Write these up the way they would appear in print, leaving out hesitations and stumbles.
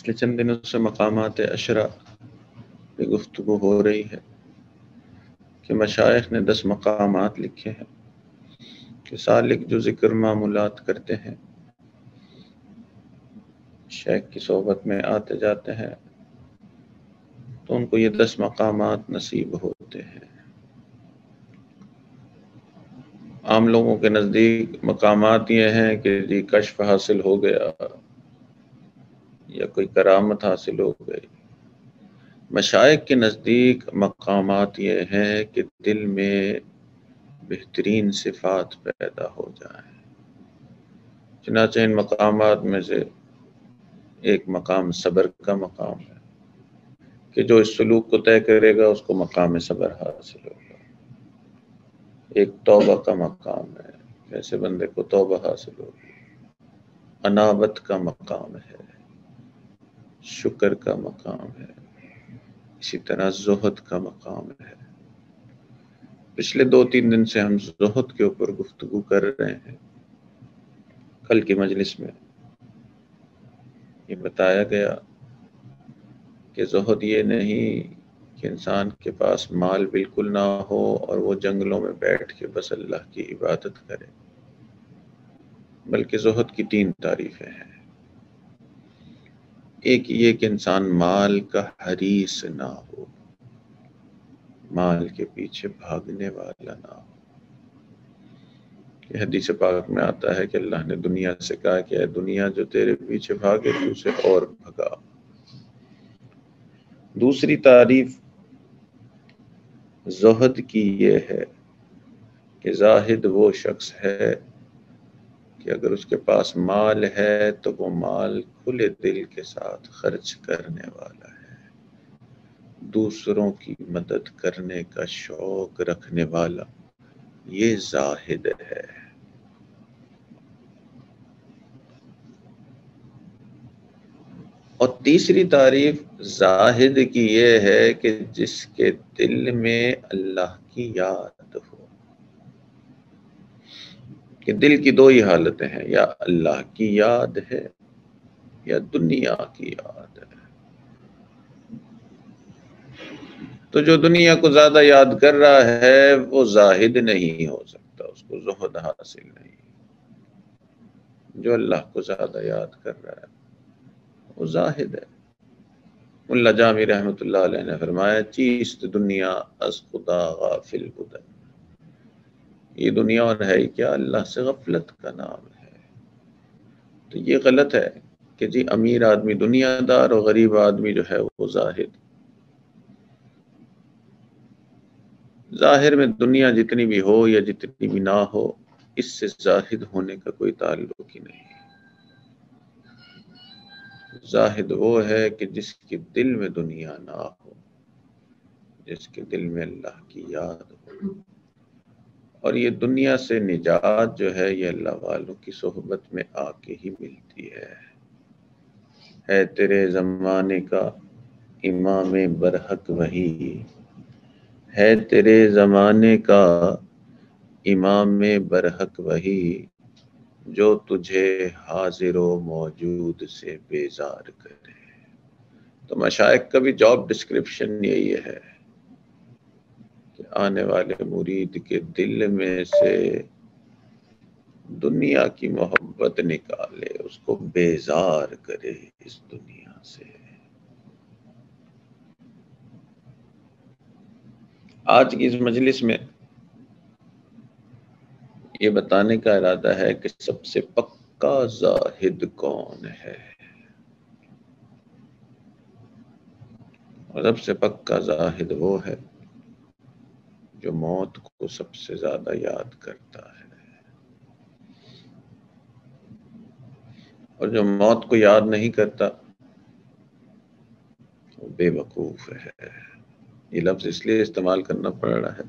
پچھلے چند دنوں سے مقامات عشرہ پہ گفتگو ہو رہی ہے کہ مشائخ نے 10 مقامات لکھے ہیں کہ سالک جو ذکر معمولات کرتے ہیں، شیخ کی صحبت میں آتے جاتے ہیں تو ان کو یہ 10 مقامات نصیب ہوتے ہیں۔ عام لوگوں کے نزدیک مقامات یہ ہیں کہ جی کشف حاصل ہو گیا یا کوئی کرامت حاصل ہو گئی۔ مشائخ کے نزدیک مقامات یہ ہیں کہ دل میں بہترین صفات پیدا ہو جائیں۔ چنانچہ ان مقامات میں سے ایک مقام صبر کا مقام ہے کہ جو اس سلوک کو طے کرے گا اس کو مقام صبر حاصل ہوگا۔ ایک توبہ کا مقام ہے، ایسے بندے کو توبہ حاصل ہوگی۔ انابت کا مقام ہے، شکر کا مقام ہے، اسی طرح زہد کا مقام ہے۔ پچھلے 2-3 دن سے ہم زہد کے اوپر گفتگو کر رہے ہیں۔ کل کی مجلس میں یہ بتایا گیا کہ زہد یہ نہیں کہ انسان کے پاس مال بالکل نہ ہو اور وہ جنگلوں میں بیٹھ کے بس اللہ کی عبادت کرے، بلکہ زہد کی 3 تعریفیں ہیں۔ ایک یہ کہ انسان مال کا حریص نہ ہو، مال کے پیچھے بھاگنے والا نہ ہو۔ کہ حدیث پاک میں آتا ہے کہ اللہ نے دنیا سے کہا کہ اے دنیا جو تیرے پیچھے بھاگے تو اسے اور بھگا۔ دوسری تعریف زہد کی یہ ہے کہ زاہد وہ شخص ہے کہ اگر اس کے پاس مال ہے تو وہ مال کھلے دل کے ساتھ خرچ کرنے والا ہے، دوسروں کی مدد کرنے کا شوق رکھنے والا، یہ زاہد ہے۔ اور تیسری تعریف زاہد کی یہ ہے کہ جس کے دل میں اللہ کی یاد ہو۔ کہ دل کی 2 ہی حالتیں ہیں، یا اللہ کی یاد ہے یا دنیا کی یاد ہے۔ تو جو دنیا کو زیادہ یاد کر رہا ہے وہ زاہد نہیں ہو سکتا، اس کو زہد حاصل نہیں۔ جو اللہ کو زیادہ یاد کر رہا ہے وہ زاہد ہے۔ ملا جامی رحمۃ اللہ علیہ نے فرمایا چیست دنیا از خدا غافل بدن، یہ دنیا اور ہے ہی کیا، اللہ سے غفلت کا نام ہے۔ تو یہ غلط ہے کہ جی امیر آدمی دنیا دار اور غریب آدمی جو ہے وہ زاہد۔ ظاہر میں دنیا جتنی بھی ہو یا جتنی بھی نہ ہو، اس سے زاہد ہونے کا کوئی تعلق ہی نہیں۔ زاہد وہ ہے کہ جس کے دل میں دنیا نہ ہو، جس کے دل میں اللہ کی یاد ہو۔ اور یہ دنیا سے نجات جو ہے یہ اللہ والوں کی صحبت میں آ کے ہی ملتی ہے تیرے زمانے کا امام برحق وہی، ہے تیرے زمانے کا امام برحق وہی، جو تجھے حاضر و موجود سے بیزار کرے۔ تو مشائخ کا بھی جاب ڈسکرپشن یہی ہے کہ آنے والے مرید کے دل میں سے دنیا کی محبت نکالے، اس کو بیزار کرے اس دنیا سے۔ آج کی اس مجلس میں یہ بتانے کا ارادہ ہے کہ سب سے پکا زاہد کون ہے، اور سب سے پکا زاہد وہ ہے جو موت کو سب سے زیادہ یاد کرتا ہے، اور جو موت کو یاد نہیں کرتا وہ بے وقوف ہے۔ یہ لفظ اس لیے استعمال کرنا پڑ رہا ہے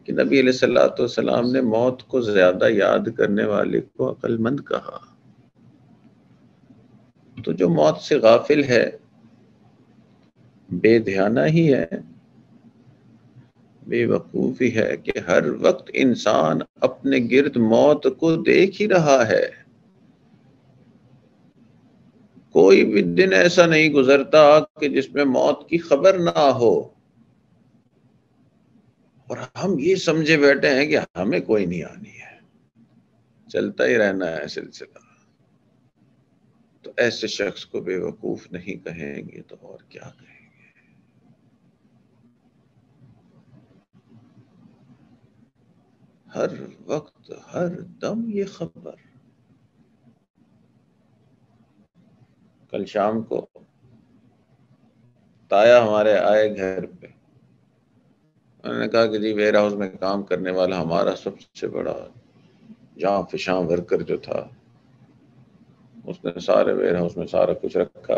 کہ نبی علیہ الصلوۃ والسلام نے موت کو زیادہ یاد کرنے والے کو عقل مند کہا۔ تو جو موت سے غافل ہے، بے دھیانہ ہی ہے، بے وقوفی ہے کہ ہر وقت انسان اپنے گرد موت کو دیکھ ہی رہا ہے۔ کوئی بھی دن ایسا نہیں گزرتا کہ جس میں موت کی خبر نہ ہو، اور ہم یہ سمجھے بیٹھے ہیں کہ ہمیں کوئی نہیں آنی ہے، چلتا ہی رہنا ہے سلسلہ۔ تو ایسے شخص کو بے وقوف نہیں کہیں گے تو اور کیا کہیں گے؟ ہر وقت ہر دم یہ خبر۔ کل شام کو تایا ہمارے آئے گھر پہ، انہوں نے کہا کہ جی ویئر ہاؤس میں کام کرنے والا ہمارا سب سے بڑا جاں فشاں ورکر جو تھا، اس نے سارے ویئر ہاؤس میں سارا کچھ رکھا،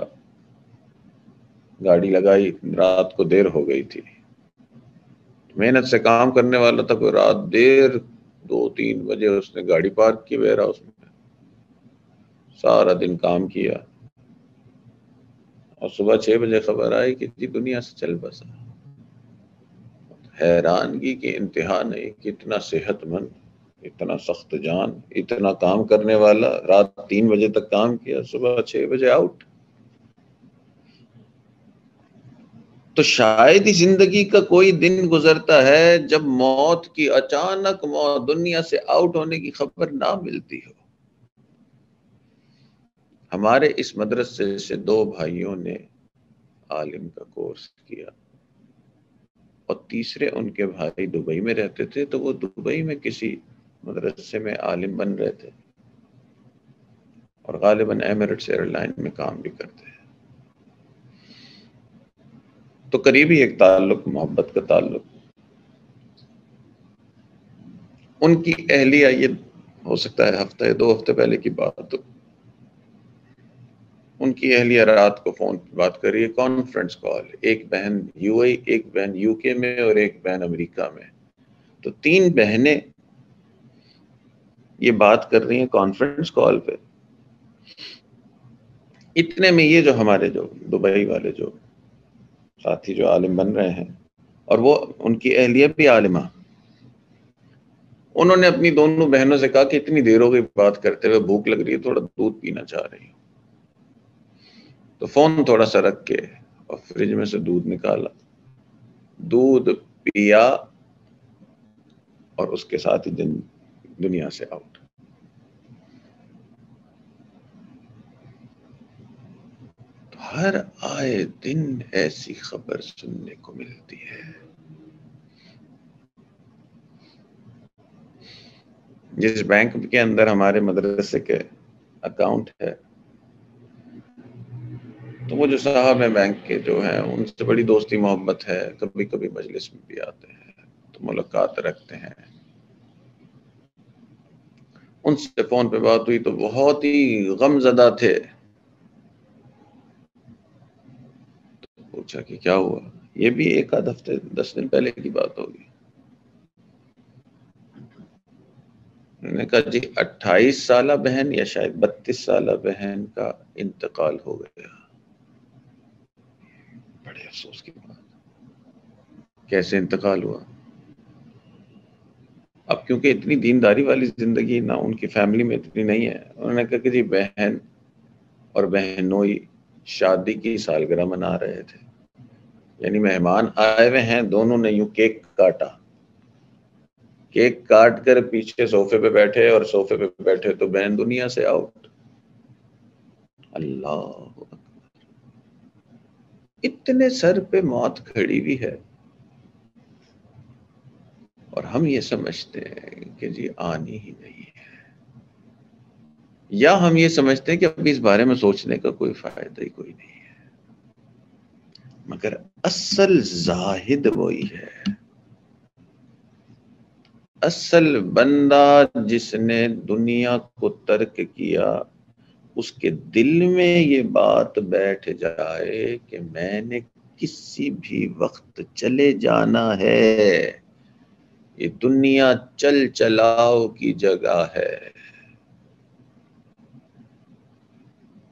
گاڑی لگائی، رات کو دیر ہو گئی تھی، محنت سے کام کرنے والا تھا، کوئی رات دیر 2-3 بجے اس نے گاڑی پارک کی ویئر ہاؤس میں، سارا دن کام کیا، اور صبح 6 بجے خبر آئی کہ جی دنیا سے چل بسا۔ حیرانگی کی انتہا نہیں کہ اتنا صحت مند، اتنا سخت جان، اتنا کام کرنے والا، رات 3 بجے تک کام کیا، صبح 6 بجے آؤٹ۔ تو شاید ہی زندگی کا کوئی دن گزرتا ہے جب موت کی اچانک موت، دنیا سے آؤٹ ہونے کی خبر نہ ملتی ہو۔ ہمارے اس مدرسے سے 2 بھائیوں نے عالم کا کورس کیا، اور تیسرے ان کے بھائی دبئی میں رہتے تھے، تو وہ دبئی میں کسی مدرسے میں عالم بن رہے تھے، اور غالباً ایمریٹس ایئر لائن میں کام بھی کرتے ہیں۔ تو قریبی ایک تعلق، محبت کا تعلق۔ ان کی اہلیہ، یہ ہو سکتا ہے ہفتہ یا 2 ہفتے پہلے کی بات ہو، ان کی اہلیہ رات کو فون پہ بات کر رہی ہے، کانفرنس کال، ایک بہن یو اے، ایک بہن یو کے میں، اور ایک بہن امریکہ میں، تو 3 بہنیں یہ بات کر رہی ہیں کانفرنس کال پہ۔ اتنے میں یہ جو ہمارے جو دبئی والے جو ساتھی جو عالم بن رہے ہیں، اور وہ ان کی اہلیہ بھی عالمہ، انہوں نے اپنی دونوں بہنوں سے کہا کہ اتنی دیر ہو گئی بات کرتے ہوئے، بھوک لگ رہی ہے، تھوڑا دودھ پینا چاہ رہی ہوں۔ تو فون تھوڑا سا رکھ کے اور فریج میں سے دودھ نکالا، دودھ پیا، اور اس کے ساتھ ہی دنیا سے آؤٹ۔ ہر آئے دن ایسی خبر سننے کو ملتی ہے۔ جس بینک کے اندر ہمارے مدرسے کے اکاؤنٹ ہے، تو وہ جو صاحب ہیں بینک کے جو ہیں، ان سے بڑی دوستی محبت ہے، کبھی کبھی مجلس میں بھی آتے ہیں تو ملاقات رکھتے ہیں۔ ان سے فون پہ بات ہوئی تو بہت ہی غم زدہ تھے۔ پوچھا کہ کیا ہوا؟ یہ بھی 1 آدھ ہفتے 10 دن پہلے کی بات ہوگی۔ میں نے کہا جی 28 سالہ بہن یا شاید 32 سالہ بہن کا انتقال ہو گیا۔ بڑے افسوس کی بات۔ کیسے انتقال ہوا؟ اب کیونکہ اتنی دینداری والی زندگی نہ ان کی فیملی میں اتنی نہیں ہے، انہوں نے کہا کہ جی بہن اور بہنوئی شادی کی سالگرہ منا رہے تھے، یعنی مہمان آئے ہوئے ہیں، دونوں نے یوں کیک کاٹا، کیک کاٹ کر پیچھے صوفے پہ بیٹھے، اور صوفے پہ بیٹھے تو بہن دنیا سے آؤٹ۔ اللہ اکبر! اتنے سر پہ موت کھڑی ہوئی ہے، اور ہم یہ سمجھتے ہیں کہ جی آنی ہی نہیں ہے، یا ہم یہ سمجھتے ہیں کہ ابھی اس بارے میں سوچنے کا کوئی فائدہ ہی کوئی نہیں ہے۔ مگر اصل زاہد وہی ہے، اصل بندہ جس نے دنیا کو ترک کیا، اس کے دل میں یہ بات بیٹھ جائے کہ میں نے کسی بھی وقت چلے جانا ہے، یہ دنیا چل چلاؤ کی جگہ ہے۔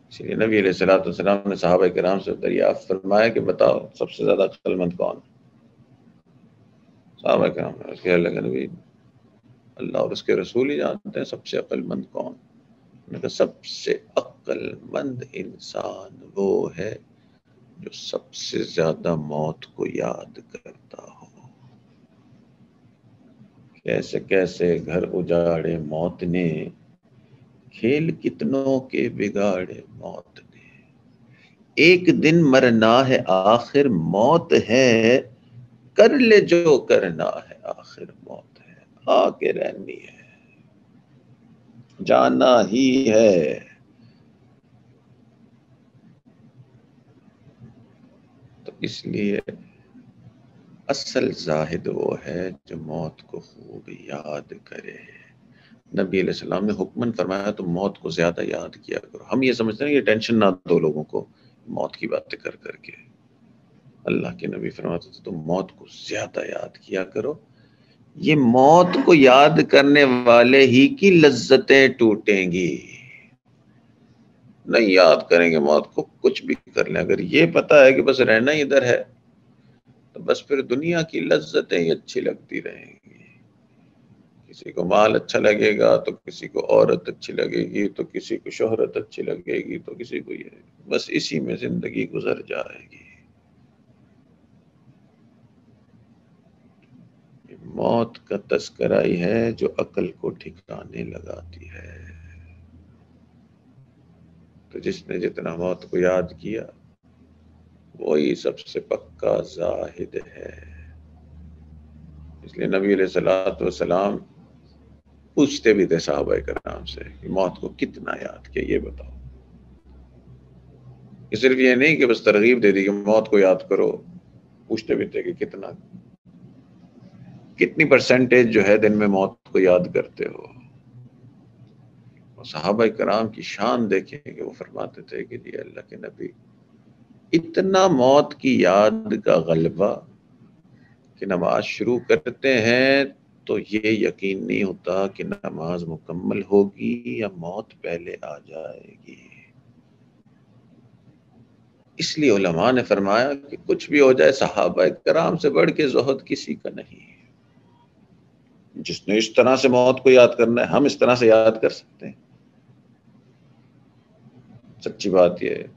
اس لیے نبی علیہ السلام نے صحابہ کرام سے دریافت فرمایا کہ بتاؤ سب سے زیادہ عقل مند کون؟ صحابہ کرام نے کہا اللہ کے نبی، اللہ اور اس کے رسول ہی جانتے ہیں سب سے عقل مند کون۔ میں نے کہا سب سے عقل مند انسان وہ ہے جو سب سے زیادہ موت کو یاد کرتا ہو۔ کیسے کیسے گھر اجاڑے موت نے، کھیل کتنوں کے بگاڑے موت نے۔ ایک دن مرنا ہے آخر موت ہے، کر لے جو کرنا ہے آخر موت ہے۔ آ کے رہنی ہے، جانا ہی ہے۔ تو اس لیے اصل زاہد وہ ہے جو موت کو خوب یاد کرے۔ نبی علیہ السلام نے حکمن فرمایا تو موت کو زیادہ یاد کیا کرو۔ ہم یہ سمجھتے ہیں کہ ٹینشن نہ دو لوگوں کو موت کی باتیں کر کر کے۔ اللہ کے نبی فرماتے تھے تو موت کو زیادہ یاد کیا کرو، یہ موت کو یاد کرنے والے ہی کی لذتیں ٹوٹیں گی۔ نہیں یاد کریں گے موت کو، کچھ بھی کر لیں، اگر یہ پتا ہے کہ بس رہنا ہی ادھر ہے تو بس پھر دنیا کی لذتیں ہی اچھی لگتی رہیں گی۔ کسی کو مال اچھا لگے گا تو کسی کو عورت اچھی لگے گی، تو کسی کو شہرت اچھی لگے گی، تو کسی کو یہ، بس اسی میں زندگی گزر جائے گی۔ موت کا تذکرہ ہی ہے جو عقل کو ٹھکانے لگاتی ہے۔ تو جس نے جتنا موت کو یاد کیا وہی سب سے پکا زاہد ہے۔ اس لیے نبی علیہ السلام پوچھتے بھی تھے صحابہ کرام سے کہ موت کو کتنا یاد کیا، یہ بتاؤ۔ کہ صرف یہ نہیں کہ بس ترغیب دے دی کہ موت کو یاد کرو، پوچھتے بھی تھے کہ کتنی پرسنٹیج جو ہے دن میں موت کو یاد کرتے ہو۔ اور صحابہ کرام کی شان دیکھیں کہ وہ فرماتے تھے کہ جی اللہ کے نبی، اتنا موت کی یاد کا غلبہ کہ نماز شروع کرتے ہیں تو یہ یقین نہیں ہوتا کہ نماز مکمل ہوگی یا موت پہلے آ جائے گی۔ اس لیے علماء نے فرمایا کہ کچھ بھی ہو جائے صحابہ کرام سے بڑھ کے زہد کسی کا نہیں۔ جس نے اس طرح سے موت کو یاد کرنا ہے، ہم اس طرح سے یاد کر سکتے ہیں؟ سچی بات یہ ہے،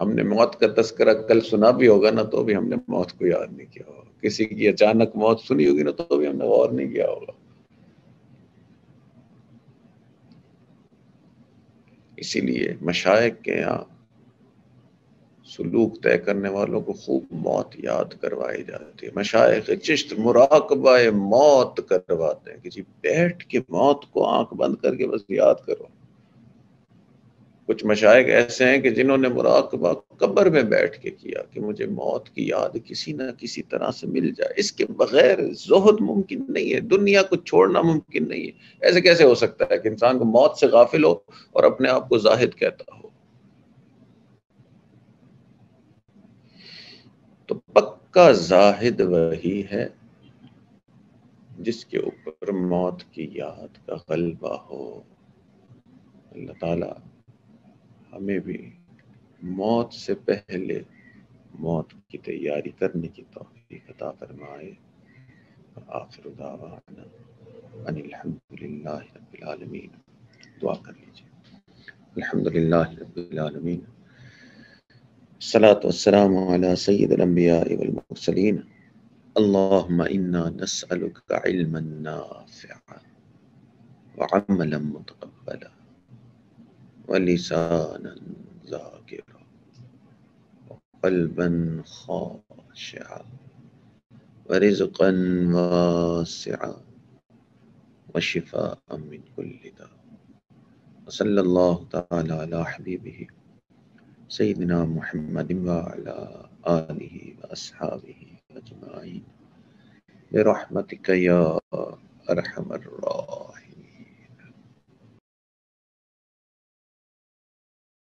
ہم نے موت کا تذکرہ کل سنا بھی ہوگا نا تو بھی ہم نے موت کو یاد نہیں کیا ہوگا۔ کسی کی اچانک موت سنی ہوگی نا تو بھی ہم نے غور نہیں کیا ہوگا۔ اسی لیے مشائخ کے یہاں سلوک طے کرنے والوں کو خوب موت یاد کروائی جاتی ہے۔ مشائخ چشت مراقبہ موت کرواتے ہیں کہ جی بیٹھ کے موت کو آنکھ بند کر کے بس یاد کرو۔ کچھ مشائخ ایسے ہیں کہ جنہوں نے مراقبہ قبر میں بیٹھ کے کیا کہ مجھے موت کی یاد کسی نہ کسی طرح سے مل جائے، اس کے بغیر زہد ممکن نہیں ہے، دنیا کو چھوڑنا ممکن نہیں ہے۔ ایسے کیسے ہو سکتا ہے کہ انسان کو موت سے غافل ہو اور اپنے آپ کو زاہد کہتا ہو؟ تو پکا زاہد وہی ہے جس کے اوپر موت کی یاد کا غلبہ ہو۔ اللہ تعالی ہمیں بھی موت سے پہلے موت کی تیاری کرنے کی توفیق عطا فرمائے۔ آخر دعوانا ان الحمدللہ رب العالمین۔ دعا کر لیجیے۔ الحمدللہ رب العالمین، الصلاۃ والسلام علی سید الانبیاء والمرسلین۔ اللہم انا نسألک علما نافعا وعملا متقبلا ولسانا ذاکرا وقلبا خاشعا ورزقا واسعا وشفاء من كل داء، وصلی اللہ تعالی علی حبیبہ سیدنا محمد وعلی آلہ واصحابہ اجمعین برحمتک یا ارحم الراحمین۔